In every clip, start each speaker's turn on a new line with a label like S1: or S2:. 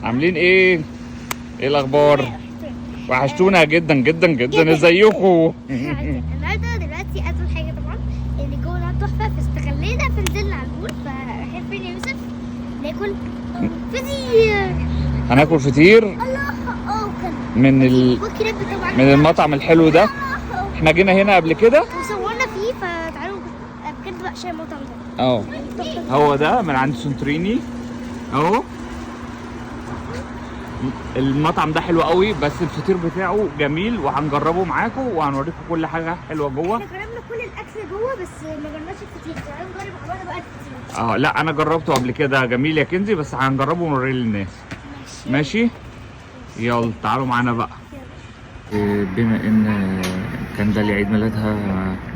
S1: عاملين ايه؟ ايه الاخبار؟ وحشتونا جدا جدا جدا. ازيكم؟
S2: النهارده دلوقتي اول حاجه طبعا اللي جوه ده تحفه، فاستغلينا فنزلنا على البول. فرايحين فين يا يوسف؟ ناكل فطير.
S1: هناكل فطير
S2: الله.
S1: من المطعم الحلو ده. احنا جينا هنا قبل كده
S2: وصورنا فيه، فتعالوا بجد بقى شايف المطعم ده.
S1: هو ده من عند سنتريني اهو. المطعم ده حلو قوي، بس الفطير بتاعه جميل وهنجربه معاكم وهنوريكم كل حاجه حلوه جوه.
S2: احنا جربنا كل الاكل جوه بس ما جربناش الفطير. تعالوا نجرب مع بعض بقى الفطير.
S1: لا انا جربته قبل كده جميل يا كنزي، بس هنجربه ونوريه للناس. ماشي يلا تعالوا معانا بقى. بما ان كان ده عيد ميلادها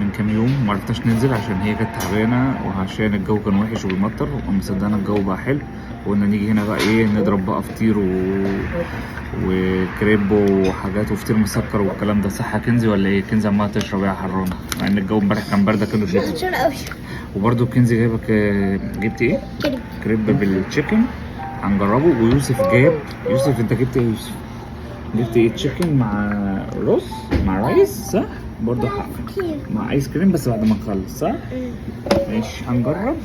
S1: من كام يوم، ما عرفتش ننزل عشان هي كانت تعبانه وعشان الجو كان وحش وبيمطر، ومصدقنا الجو بقى حلو، وقلنا نيجي هنا بقى ايه نضرب بقى فطير وكريب وحاجات وفطير مسكر والكلام ده. صح يا كنزي ولا ايه؟ كنزي عماله تشرب يا حرانه مع ان الجو امبارح كان برده كله شتاء
S2: قوي.
S1: وبرده كنزي جايبك. جبت ايه؟ كريب بالتشيكن هنجربه. ويوسف جاب. يوسف انت جبت ايه يا يوسف؟ جبت ايه؟ تشيكن مع رز مع رايس صح؟ برضه مع ايس كريم بس بعد ما نخلص صح؟ ماشي هنجرب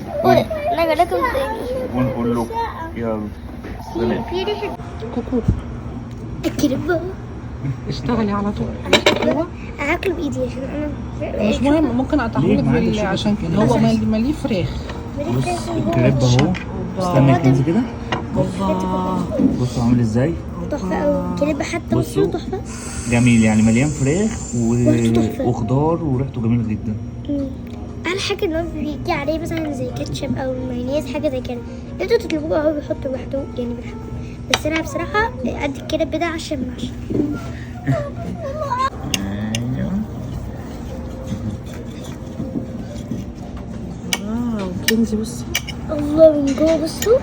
S2: نجربكم تاني
S1: ونقول له يلا سلام.
S2: في ريحة
S3: كوكو
S2: الكريب.
S3: اشتغلي على طول. هو
S2: هاكله بايدي عشان انا
S3: مش مهم، ممكن اقطعهولك عشان كده هو مليه فراخ.
S1: بص الكريب اهو. استنى يا كنزي كده. بصوا عامل ازاي؟
S2: تحفه قوي الكريب، حتى بصوا تحفه
S1: جميل يعني مليان فراخ وخضار وريحته جميله جدا.
S2: احلى حاجه ان هو بيجي عليه مثلا زي كاتشب او مايونيز حاجه زي كده، انتوا تطلبوه بقى هو بيحط لوحده يعني بيحبه. بس انا بصراحه قد الكريب ده 10 من 10.
S3: كنزي بصي
S2: الله من جوه بصوا.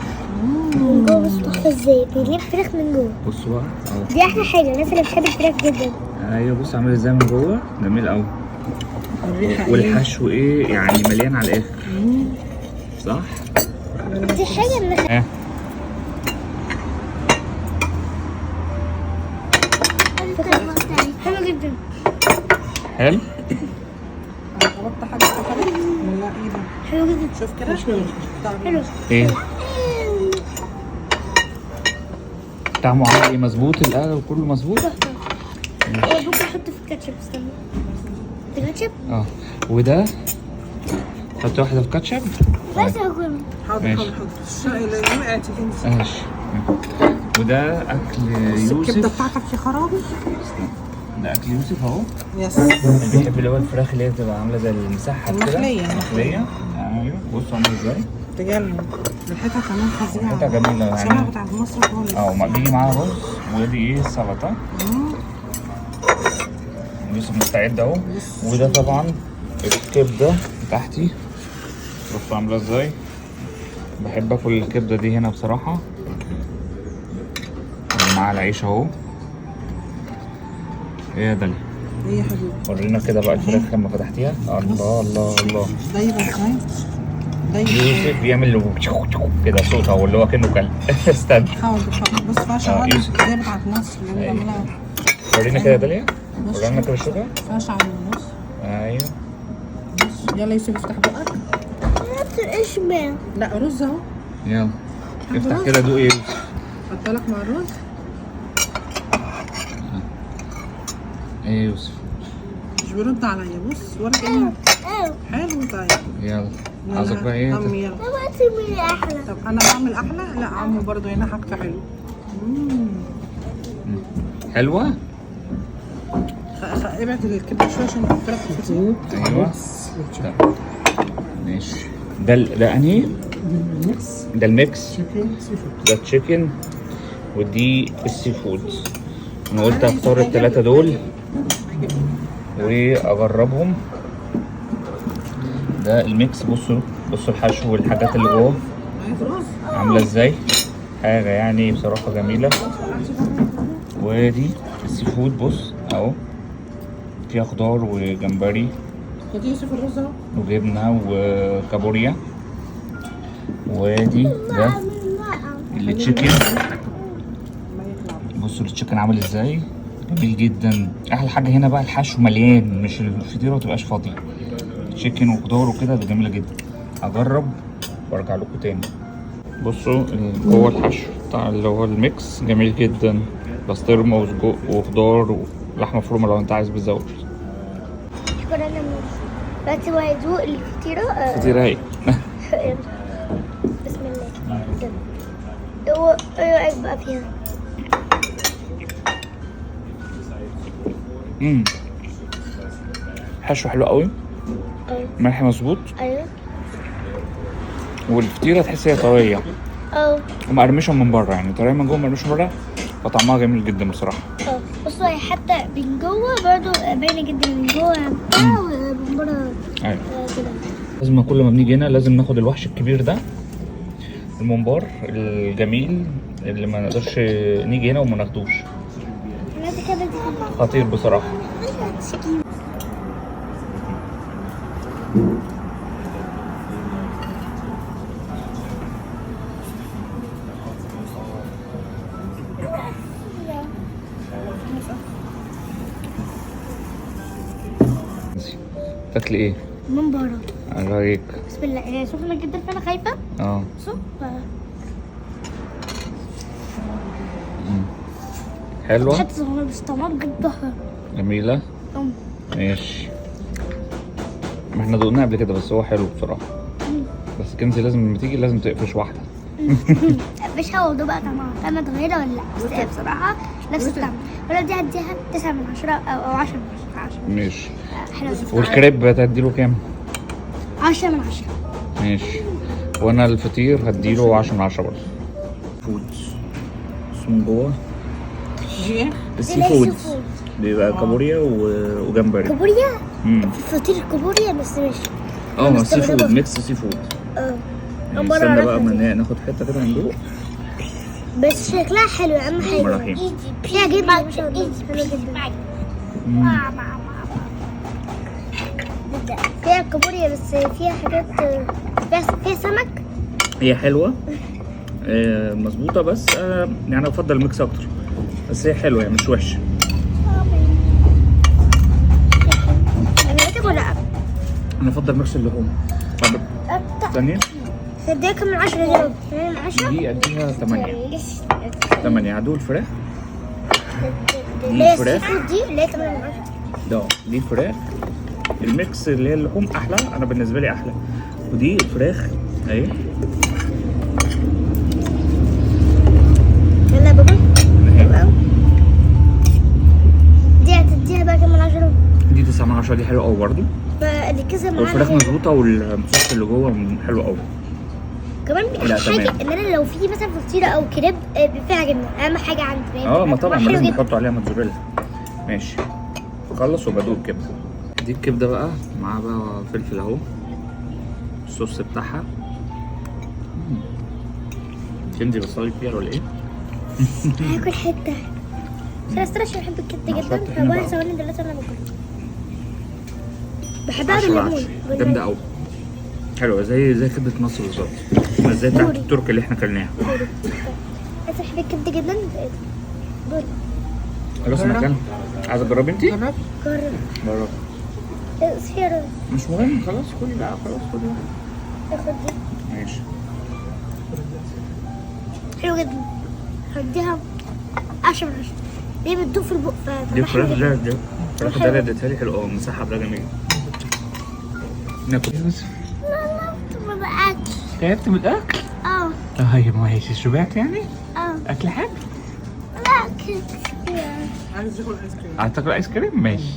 S2: من جوه بصوا تحفه ازاي بيجيب فراخ من جوه.
S1: بصوا بقى اهو.
S2: دي احلى حاجه الناس اللي بتحب الفراخ جدا.
S1: ايوه بص عامل ازاي من جوه جميل قوي. والحشو ايه يعني مليان على الاخر صح؟
S2: دي حاجه من حلو جدا.
S1: حلو؟
S3: غلطت حاجه اتقفلت؟ لا ايه ده؟
S2: حلو جدا.
S3: شوف كده
S2: حلو.
S1: ايه؟ طعمه عامل ايه؟ مظبوط القلب وكله مظبوط؟
S2: ممكن احط في الكاتشب. استنى الكاتشب
S1: وده حط واحده في كاتشب
S2: بس هاكل.
S3: حاضر اللي وقعت كنزي.
S1: ماشي. وده اكل يوسف.
S3: الكبده بتاعتك يا خرابي.
S1: ده اكل يوسف اهو.
S3: يس.
S1: اللي بيحب اللي هو الفراخ اللي هي بتبقى عامله زي المسحب كده.
S3: مخليه.
S1: ايوه بصوا عامل ازاي.
S3: تجنن. ريحتها كمان فظيعه.
S1: ريحتها جميله يعني.
S3: شبه بتاعت مصر خالص.
S1: ما بيجي معاها رز ودي ايه سلطه. يوسف مستعد اهو. وده طبعا الكبده بتاعتي. بصوا عامله ازاي. بحب اكل الكبده دي هنا بصراحه مع العيش اهو. ايه يا داليا؟
S3: ايه يا حبيبي؟
S1: ورينا كده بقى الفراخ لما فتحتيها. الله الله الله.
S3: دايبه ازاي؟
S1: يوسف بيعمل كده صوت اهو اللي هو كأنه كلب. استنى
S3: حاضر بص فيها شعر زي بتاعت مصر اللي بنعملها.
S1: ورينا كده يا داليا. ورينا كده الشوكه
S3: فيها شعر بص.
S1: ايوه
S3: بص يلا يوسف افتح بقك.
S2: ايش بقى؟
S3: لا رز اهو.
S1: يلا افتح كده دوق ايه يوسف.
S3: حط لك مع الرز.
S1: ايه يوسف
S3: مش بيرد عليا بص ولا كأنه. حلو طيب.
S1: يلا عاوزك بقى ايه؟
S3: طب يلا.
S2: دلوقتي احلى.
S3: طب انا بعمل احلى؟ لا عمو برضه هنا حاجته حلوه.
S1: حلوه؟
S3: ابعد الكبده شويه عشان احط لك الفطير.
S1: ايوه ماشي. ده انهي؟ ده الميكس. ده تشيكن ودي السي فود. انا قلت اختار الثلاثه دول واجربهم. ده الميكس. بصوا الحشو والحاجات اللي جوه عامله ازاي. حاجه يعني بصراحه جميله. ودي السي فود بص اهو فيها خضار وجمبري
S3: ودي يوسف الرز اهو
S1: وجبنه وكابوريا. ودي ده اللي تشيكن بصوا التشيكن عامل ازاي، جميل جدا. احلى حاجه هنا بقى الحشو مليان، مش الفطيره ما تبقاش فاضيه. تشيكن وخضار وكده، ده جميله جدا. هجرب وارجع لكم تاني. بصوا جوه الحشو بتاع اللي هو الميكس جميل جدا، بسطرمه وسجق وخضار ولحمه مفرومه لو انت عايز بتزود.
S2: شكرا يا ماما. دلوقتي هو هيدوق الفطيرة.
S1: فطيره اهي.
S2: بسم الله. هو ايه رأيك بقى فيها؟
S1: حشو حلو قوي، ملح مظبوط،
S2: ايوه.
S1: والفطيره تحس هي طريه ومقرمشه من بره، يعني طريه من جوه مقرمشه من بره، فطعمها جميل جدا بصراحه.
S2: بصوا هي حتى من جوه برضه باينه جدا، من جوه ومن بره.
S1: ايوه
S2: كده.
S1: لازم كل ما بنيجي هنا لازم ناخد الوحش الكبير ده، الممبار الجميل اللي ما نقدرش نيجي هنا وما ناخدوش. خطير بصراحه. تاكلي ايه؟
S2: ممبار.
S1: على رايك.
S2: بسم الله. هي سخنه جدا فانا خايفه.
S1: حلوه.
S2: حتى صغيره بس طعمها بجد تحفه.
S1: جميله. ماشي. ما احنا دقناه قبل كده بس هو حلو بصراحه. بس كنزي لازم لما تيجي لازم تقفش واحده.
S2: اقفشها وده بقى طعمها اتغير ولا لا؟ بس هي بصراحه نفس الطعم. ولا دي هديها 9 من 10 او 10 من 10.
S1: ماشي.
S2: حلو.
S1: والكريب هتديله كام؟
S2: 10 من 10.
S1: ماشي. وانا الفطير هديله 10 من 10 برضه. فود من جوه السي فود بيبقى كابوريا وجمبري.
S2: كابوريا؟ فطير كابوريا بس مش
S1: سي فود، ميكس سي فود. يعني استنى بقى ما ناخد حته كده ندوق.
S2: بس شكلها حلو. اهم حاجه فيها جبنه ما شاء الله، حلوه جدا. فيها كابوريا بس فيها حاجات، فيها سمك.
S1: هي حلوه مظبوطه، بس يعني انا بفضل الميكس اكتر، بس هي حلوه يعني مش وحشه. انا افضل ميكس اللحوم. اتفضل. ثانيه
S2: تديها كم من 10 دي؟ من 10
S1: دي اديها 8. عدول الفراخ
S2: دي الفراخ دي اللي هي 8 من 10.
S1: دي الفراخ الميكس اللي هي اللحوم احلى، انا بالنسبه لي احلى. ودي الفراخ اهي.
S2: يلا يا بابا. دي هتديها بقى كم من 10؟
S1: دي 9 من 10. دي حلوه قوي برضه.
S2: فدي كذا معانا.
S1: والفراخ مظبوطه والصوص اللي جوه حلو قوي.
S2: كمان حاجه ان انا لو في مثلا فطيره او كريب فيها جبنه، اهم حاجه عندي.
S1: ما طبعا لازم يحطوا عليها موتزاريلا. ماشي. خلص وبدوق الكبده. دي الكبده بقى معاها بقى فلفل اهو، الصوص بتاعها. كنزي بصلي فيها ولا ايه؟
S2: هاكل حته. بس انا بحب الكبده جدا، فبقى ثواني دلوقتي انا باكل. بحبها بالليمون.
S1: جامده قوي، حلوه زي كبده مصر بالظبط، مش زي بتاعت التركي اللي احنا كلناها.
S2: انا بحب الكبده جدا. دوري.
S1: خلاص انا كلت. عايزه تجربي انت؟
S2: جرب.
S1: مش مهم، خلاص كلي بقى، خلاص كلي بقى.
S2: اخد دي.
S1: ماشي.
S2: حلو جدا. هديها 10 من 10. دي بتدوب في البق.
S1: دي الفراخ الفراخ ده اديتها لي حلو. مسحب ده جميل. ناكل. تعبت من الاكل؟ طيب ماشي. شبعت يعني؟ اكل حلو؟
S2: لا
S3: عايز تاكل ايس كريم.
S1: عايز تاكل ايس كريم؟ ماشي.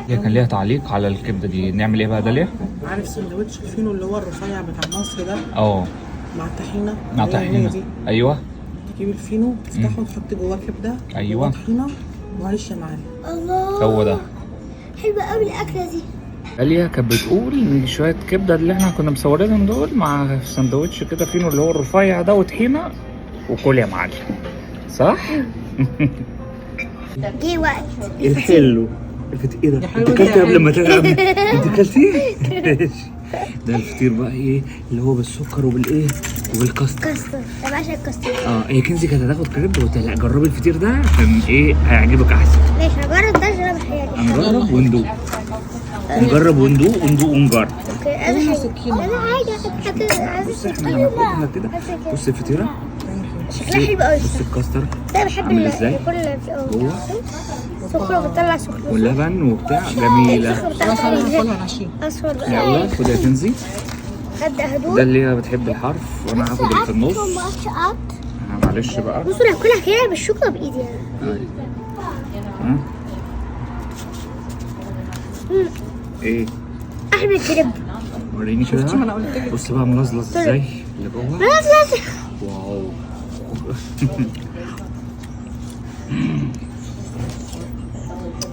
S1: هي كان ليها تعليق على الكبده دي، نعمل ايه بقى داليا؟
S3: عارف سندوتش الفينو اللي هو الرفيع بتاع مصر ده؟ مع الطحينه.
S1: مع الطحينه. ايوه.
S3: تجيب الفينو تفتحه وتحط جواه كبده.
S1: ايوه.
S3: طحينه وعيش يا معلم.
S2: الله.
S1: هو ده.
S2: حلوه قوي الاكله دي.
S1: داليا كانت بتقول ان شويه كبده اللي احنا كنا مصورينهم دول مع سندوتش كده فينو اللي هو الرفيع ده وطحينه وكل يا معلم، صح؟
S2: جه وقت
S1: الحلو. ايه ده؟ انت كلتي قبل ما تلعب؟ انت كلتي؟ ماشي. ده الفطير بقى ايه اللي هو بالسكر وبالايه وبالكاستر.
S2: كاستر، انا بعشق الكاستر.
S1: هي كنزي كانت هتاخد كريب وقلت لها لا جربي الفطير ده عشان ايه هيعجبك احسن.
S2: ماشي هجرب ده عشان انا بحياتي.
S1: هنجرب وندوق. نجرب وندوق ونجرب.
S2: اوكي انا حاجه
S1: بص احنا هناخدها كده. بص الفطيره
S2: شكلها حلو قوي.
S1: بص الكاستر
S2: ده بحب
S1: عامل ازاي؟
S2: كل اللي فيه
S1: جوه
S2: سكر وبتطلع سكر
S1: واللبن وبتاع جميله.
S3: خلاص انا هاكلها رشيد.
S2: اصفر بقى.
S1: يلا خد يا كنزي.
S2: ابدا
S1: ده
S2: هدوء.
S1: اللي هي بتحب الحرف وانا هاخد اللي في النص. معلش بقى.
S2: بصوا انا هاكلها كده بالشوكه بايدي يعني.
S1: ها ايه
S2: احمد كريب.
S1: وريني كده.
S3: شفتي ما انا قلت لك.
S1: بص بقى ملزلز ازاي اللي جوه.
S2: خلاص
S1: واو.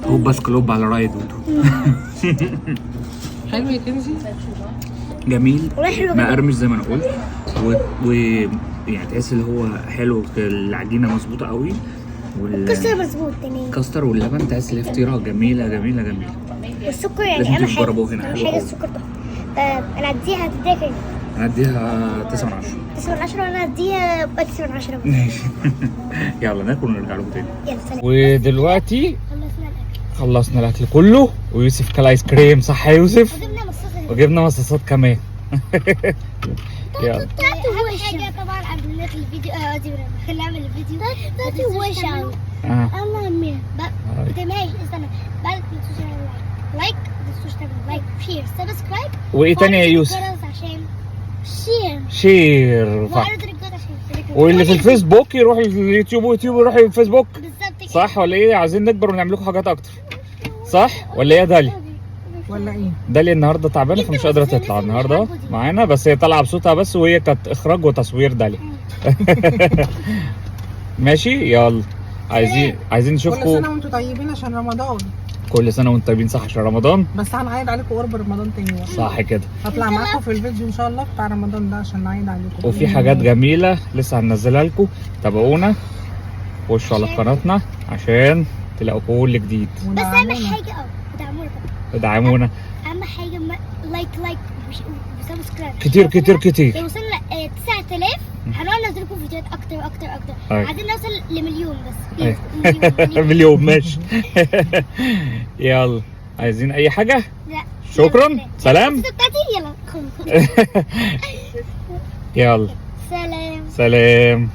S1: هو بس كلوب على رايد ودو.
S3: حلو يا كنزي.
S1: جميل
S2: والله حلو جدا.
S1: مقرمش زي ما انا قلت يعني تحس اللي هو حلو العجينه مظبوطه قوي
S2: الكاستر مظبوط تمام.
S1: والكاستر واللبن تحس ان هي فطيره جميله جميله جميله.
S2: والسكر يعني
S1: لازم
S2: اهم حاجه.
S1: تجربوه هنا،
S2: اهم
S1: حلو
S2: حاجه
S1: قوي.
S2: السكر تحفه. انا هديها كام؟
S1: هديها 9 من 10.
S2: 9 من 10 وانا هديها 9 من 10.
S1: ماشي. يلا ناكل ونرجع لكم تاني.
S2: يلا سلام.
S1: ودلوقتي
S2: خلصنا الاكل
S1: خلصنا الاكل كله ويوسف كل ايس كريم صح يا يوسف؟
S2: وجبنا مصاصه.
S1: وجبنا مصاصات كمان. يلا
S2: اهم حاجه طبعا قبل ما نقفل الفيديو خلينا نعمل الفيديو ما تنسوش تعملوا بتماش استنى بعد ما تنسوش تعملوا لايك ما تنسوش تعملوا لايك شير سبسكرايب.
S1: وايه تاني يا يوسف؟
S2: عشان شير
S1: شير
S2: وعلى الجرس عشان
S1: واللي في الفيسبوك يروح اليوتيوب ويوتيوب يروح الفيسبوك.
S2: بالظبط كده.
S1: صح ولا ايه؟ عايزين نكبر ونعمل لكم حاجات اكتر صح ولا ايه يا داليا؟
S3: ولا ايه؟
S1: داليا النهارده تعبانه فمش قادره تطلع النهارده معانا بس هي طالعه بصوتها بس وهي كانت اخراج وتصوير داليا. ماشي يلا عايزين
S3: كل
S1: نشوفكم.
S3: سنه وانتم طيبين عشان رمضان.
S1: كل سنه وانتم طيبين صح عشان رمضان.
S3: بس هنعيد عليكم قرب رمضان تاني بقى.
S1: صح كده.
S3: هطلع معاكم في الفيديو ان شاء الله بتاع رمضان ده عشان نعيد عليكم.
S1: وفي حاجات جميله لسه هننزلها لكم. تابعونا وخشوا على قناتنا عشان تلاقوا كل جديد.
S2: بس اهم حاجه ودعمونا
S1: ادعمونا
S2: اهم حاجه لايك وسبسكرايب
S1: كتير.
S2: لو وصلنا 9000 هنقعد ننزل لكم فيديوهات اكتر.
S1: أيوة.
S2: عايزين نوصل لمليون بس
S1: أيوة.
S2: مليون.
S1: مليون ماشي. يلا عايزين اي حاجه؟
S2: لا
S1: شكرا سلام.
S2: بتاعتي يلا خد
S1: يلا
S2: سلام.
S1: سلام.